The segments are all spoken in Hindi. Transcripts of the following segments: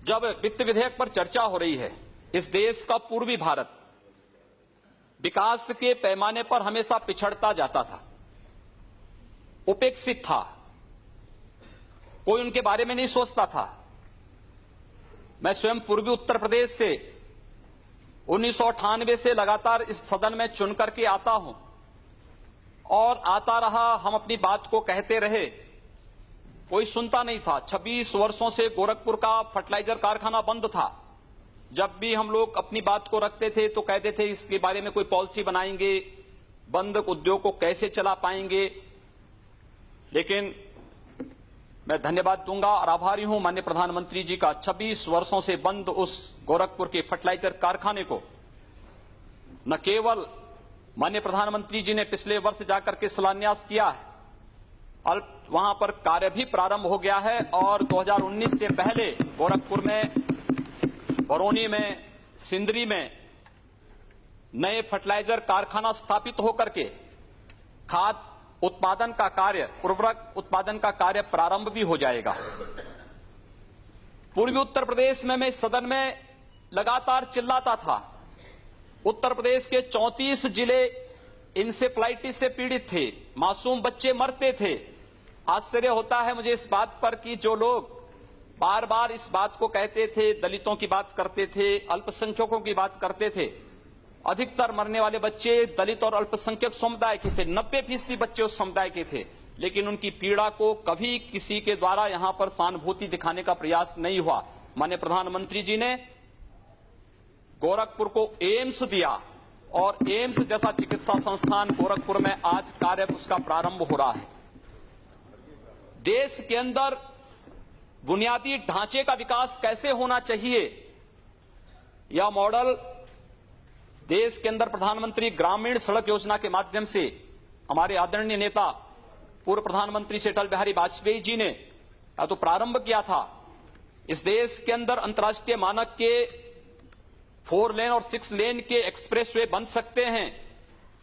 जब वित्त विधेयक पर चर्चा हो रही है, इस देश का पूर्वी भारत विकास के पैमाने पर हमेशा पिछड़ता जाता था, उपेक्षित था, कोई उनके बारे में नहीं सोचता था। मैं स्वयं पूर्वी उत्तर प्रदेश से 1998 से लगातार इस सदन में चुन करके आता हूं और आता रहा, हम अपनी बात को कहते रहे, कोई सुनता नहीं था। 26 वर्षों से गोरखपुर का फर्टिलाइजर कारखाना बंद था। जब भी हम लोग अपनी बात को रखते थे तो कहते थे इसके बारे में कोई पॉलिसी बनाएंगे, बंद उद्योग को कैसे चला पाएंगे। लेकिन मैं धन्यवाद दूंगा और आभारी हूं माननीय प्रधानमंत्री जी का, 26 वर्षों से बंद उस गोरखपुर के फर्टिलाइजर कारखाने को न केवल माननीय प्रधानमंत्री जी ने पिछले वर्ष जाकर के शिलान्यास किया है, वहां पर कार्य भी प्रारंभ हो गया है और 2019 से पहले गोरखपुर में, बरौनी में, सिंदरी में नए फर्टिलाइजर कारखाना स्थापित होकर के खाद उत्पादन का कार्य, उर्वरक उत्पादन का कार्य प्रारंभ भी हो जाएगा। पूर्वी उत्तर प्रदेश में मैं इस सदन में लगातार चिल्लाता था, उत्तर प्रदेश के 34 जिले इंसेफ्लाइटिस से पीड़ित थे, मासूम बच्चे मरते थे। आश्चर्य होता है मुझे इस बात पर कि जो लोग बार बार इस बात को कहते थे, दलितों की बात करते थे, अल्पसंख्यकों की बात करते थे, अधिकतर मरने वाले बच्चे दलित और अल्पसंख्यक समुदाय के थे, 90% बच्चे उस समुदाय के थे। लेकिन उनकी पीड़ा को कभी किसी के द्वारा यहां पर सहानुभूति दिखाने का प्रयास नहीं हुआ। माननीय प्रधानमंत्री जी ने गोरखपुर को एम्स दिया और एम्स जैसा चिकित्सा संस्थान गोरखपुर में आज कार्य उसका प्रारंभ हो रहा है। देश के अंदर बुनियादी ढांचे का विकास कैसे होना चाहिए, यह मॉडल देश के अंदर प्रधानमंत्री ग्रामीण सड़क योजना के माध्यम से हमारे आदरणीय नेता पूर्व प्रधानमंत्री श्री अटल बिहारी वाजपेयी जी ने तो प्रारंभ किया था। इस देश के अंदर अंतर्राष्ट्रीय मानक के 4 लेन और 6 लेन के एक्सप्रेसवे बन सकते हैं,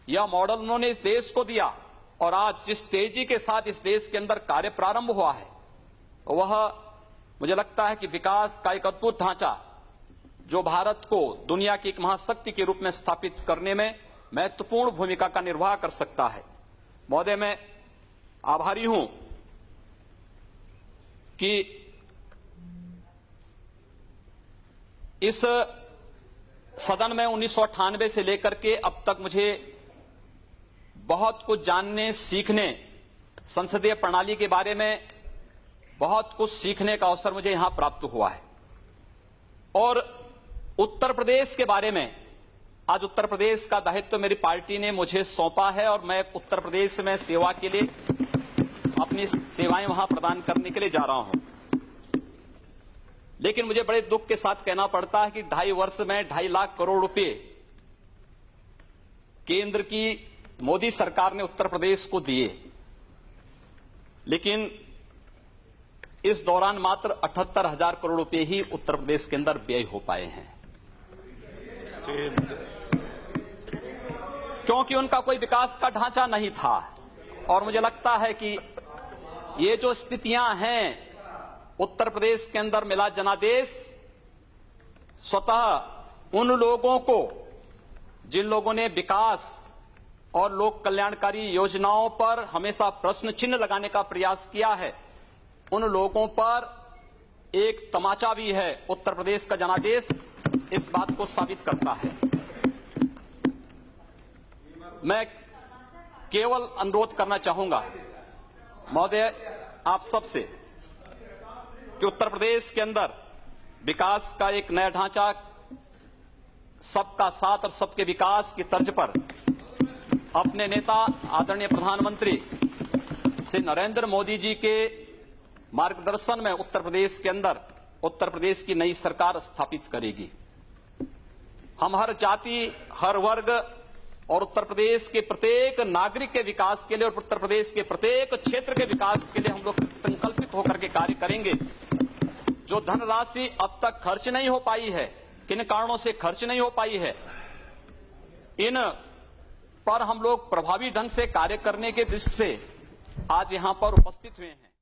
यह मॉडल उन्होंने इस देश को दिया। और आज जिस तेजी के साथ इस देश के अंदर कार्य प्रारंभ हुआ है, वह मुझे लगता है कि विकास का एक अद्भुत ढांचा जो भारत को दुनिया की एक महाशक्ति के रूप में स्थापित करने में महत्वपूर्ण भूमिका का निर्वाह कर सकता है। महोदय, मैं आभारी हूं कि इस सदन में 1998 से लेकर के अब तक मुझे बहुत कुछ जानने, सीखने, संसदीय प्रणाली के बारे में बहुत कुछ सीखने का अवसर मुझे यहां प्राप्त हुआ है। और उत्तर प्रदेश के बारे में, आज उत्तर प्रदेश का दायित्व मेरी पार्टी ने मुझे सौंपा है और मैं उत्तर प्रदेश में सेवा के लिए अपनी सेवाएं वहां प्रदान करने के लिए जा रहा हूं। लेकिन मुझे बड़े दुख के साथ कहना पड़ता है कि 2.5 वर्ष में 2.5 लाख करोड़ रुपए केंद्र की मोदी सरकार ने उत्तर प्रदेश को दिए, लेकिन इस दौरान मात्र 78,000 करोड़ रुपए ही उत्तर प्रदेश के अंदर व्यय हो पाए हैं, क्योंकि उनका कोई विकास का ढांचा नहीं था। और मुझे लगता है कि ये जो स्थितियां हैं उत्तर प्रदेश के अंदर, मिला जनादेश स्वतः उन लोगों को जिन लोगों ने विकास और लोक कल्याणकारी योजनाओं पर हमेशा प्रश्न चिन्ह लगाने का प्रयास किया है, उन लोगों पर एक तमाचा भी है। उत्तर प्रदेश का जनादेश इस बात को साबित करता है। मैं केवल अनुरोध करना चाहूंगा महोदय आप सबसे कि उत्तर प्रदेश के अंदर विकास का एक नया ढांचा, सबका साथ और सबके विकास की तर्ज पर अपने नेता आदरणीय प्रधानमंत्री श्री नरेंद्र मोदी जी के मार्गदर्शन में उत्तर प्रदेश के अंदर उत्तर प्रदेश की नई सरकार स्थापित करेगी। हम हर जाति, हर वर्ग और उत्तर प्रदेश के प्रत्येक नागरिक के विकास के लिए और उत्तर प्रदेश के प्रत्येक क्षेत्र के विकास के लिए हम लोग संकल्पित होकर के कार्य करेंगे। जो धनराशि अब तक खर्च नहीं हो पाई है, किन कारणों से खर्च नहीं हो पाई है, इन पर हम लोग प्रभावी ढंग से कार्य करने के दृष्टि से आज यहां पर उपस्थित हुए हैं।